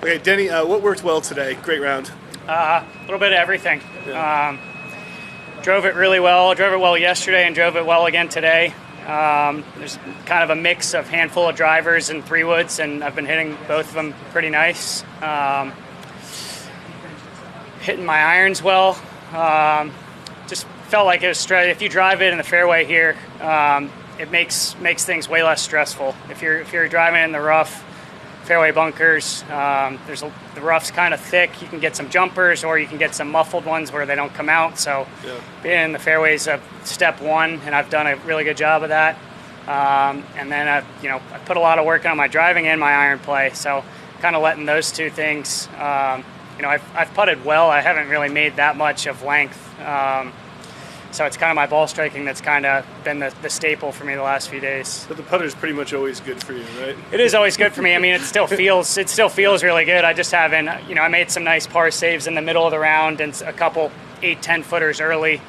Okay, Denny, what worked well today? Great round. A little bit of everything. Yeah. Drove it really well. Drove it well yesterday and drove it well again today. There's kind of a mix of handful of drivers and 3-woods, and I've been hitting both of them pretty nice. Hitting my irons well. Just felt like it was straight. If you drive it in the fairway here, it makes things way less stressful. If you're driving in the rough, fairway bunkers, the rough's kind of thick. You can get some jumpers, or you can get some muffled ones where they don't come out. So being in the fairway is step one, and I've done a really good job of that. And then I put a lot of work on my driving and my iron play. So kind of letting those two things. I've putted well. I haven't really made that much of length. So it's kind of my ball striking that's kind of been the staple for me the last few days. But the putter is pretty much always good for you, right? It is always good for me. I mean, it still feels really good. I just haven't, I made some nice par saves in the middle of the round and a couple 8-10 footers early.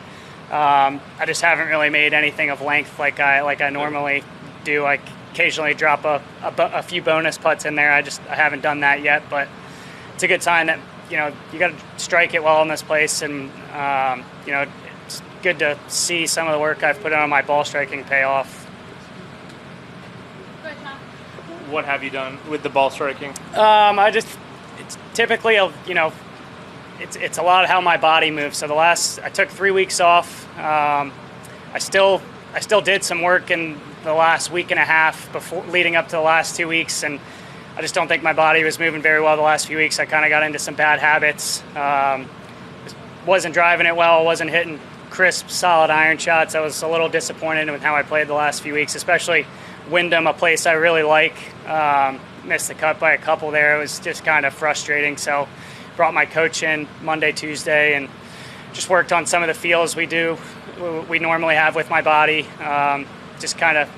I just haven't really made anything of length like I normally do. I occasionally drop a few bonus putts in there. I haven't done that yet, but it's a good sign that you got to strike it well in this place, and it's good to see some of the work I've put on my ball striking pay off. What have you done with the ball striking? It's typically it's a lot of how my body moves. So I took 3 weeks off. I still did some work in the last week and a half before leading up to the last 2 weeks, and I just don't think my body was moving very well the last few weeks. I kind of got into some bad habits. Wasn't driving it well. Wasn't hitting crisp, solid iron shots. I was a little disappointed with how I played the last few weeks, especially Wyndham, a place I really like. Missed the cut by a couple there. It was just kind of frustrating. So brought my coach in Monday, Tuesday, and just worked on some of the feels we normally have with my body. Just kind of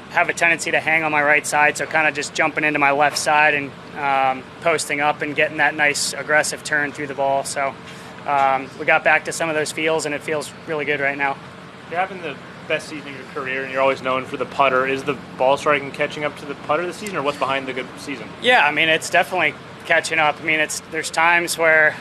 have a tendency to hang on my right side, so kind of just jumping into my left side and posting up and getting that nice aggressive turn through the ball. So we got back to some of those feels, and it feels really good right now. You're having the best season of your career, and you're always known for the putter. Is the ball striking catching up to the putter this season, or what's behind the good season? Yeah, I mean, it's definitely catching up. I mean, there's times where,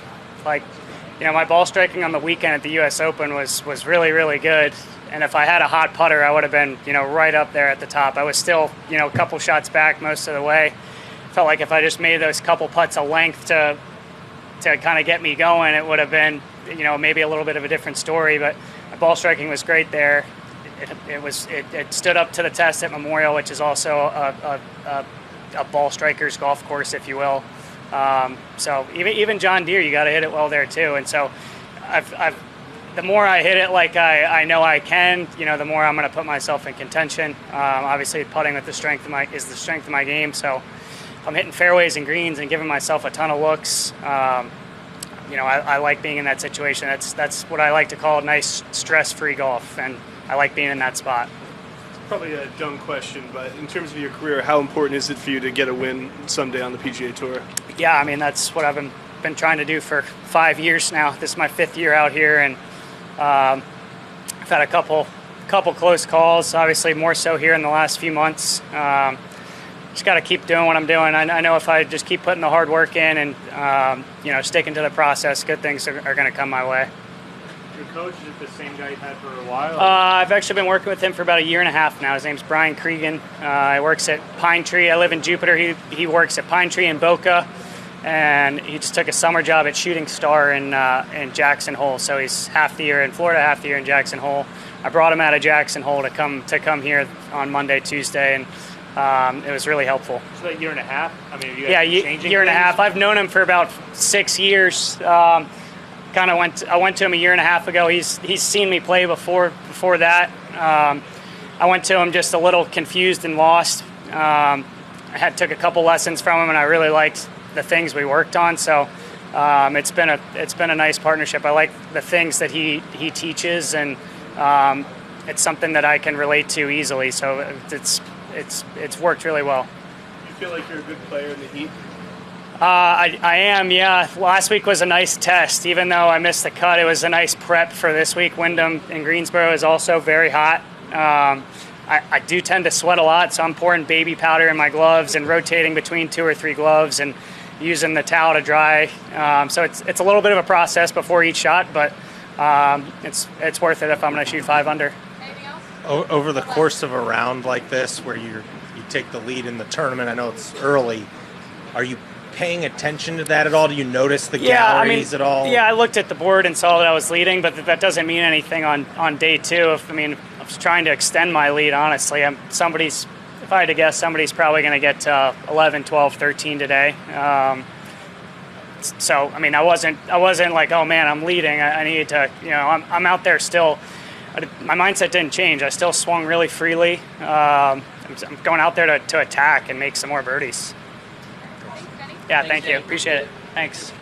my ball striking on the weekend at the U.S. Open was really, really good. And if I had a hot putter, I would have been, right up there at the top. I was still, a couple shots back most of the way. Felt like if I just made those couple putts a length to kind of get me going, it would have been, maybe a little bit of a different story. But my ball striking was great there. It stood up to the test at Memorial, which is also a ball striker's golf course, if you will. So even John Deere, you got to hit it well there too. And so the more I hit it like I know I can, the more I'm going to put myself in contention. Obviously, putting with the strength of my game. So if I'm hitting fairways and greens and giving myself a ton of looks, I like being in that situation. That's what I like to call a nice stress-free golf, and I like being in that spot. Probably a dumb question, but in terms of your career, how important is it for you to get a win someday on the PGA Tour? Yeah, I mean, that's what I've been trying to do for 5 years now. This is my 5th year out here, and I've had a couple close calls, obviously more so here in the last few months. Just got to keep doing what I'm doing. I know if I just keep putting the hard work in and sticking to the process, good things are going to come my way. Your coach, is it the same guy you had for a while? I've actually been working with him for about 1.5 years now. His name's Brian Cregan. He works at Pine Tree. I live in Jupiter. He works at Pine Tree in Boca, and he just took a summer job at Shooting Star in Jackson Hole. So he's half the year in Florida, half the year in Jackson Hole. I brought him out of Jackson Hole to come here on Monday, Tuesday, and it was really helpful. So that 1.5 years? I mean, you guys changing 1.5 years. things? I've known him for about 6 years. I went to him 1.5 years ago. He's seen me play before that. I went to him just a little confused and lost. I took a couple lessons from him, and I really liked the things we worked on. So it's been a nice partnership. I like the things that he teaches, and it's something that I can relate to easily. So it's worked really well. You feel like you're a good player in the heat? I am, yeah. Last week was a nice test. Even though I missed the cut, it was a nice prep for this week. Wyndham in Greensboro is also very hot. I do tend to sweat a lot, so I'm pouring baby powder in my gloves and rotating between 2 or 3 gloves. And using the towel to dry. So it's a little bit of a process before each shot, but it's worth it if I'm going to shoot 5 under. Over the course of a round like this, where you take the lead in the tournament, I know it's early, are you paying attention to that at all? Do you notice the galleries at all? Yeah, I looked at the board and saw that I was leading, but that doesn't mean anything on day 2. I was trying to extend my lead, honestly. If I had to guess, somebody's probably going to get 11, 12, 13 today. So, I wasn't like, oh man, I'm leading. I need to, I'm out there still. My mindset didn't change. I still swung really freely. I'm going out there to attack and make some more birdies. Yeah, thank you. Appreciate it. Thanks.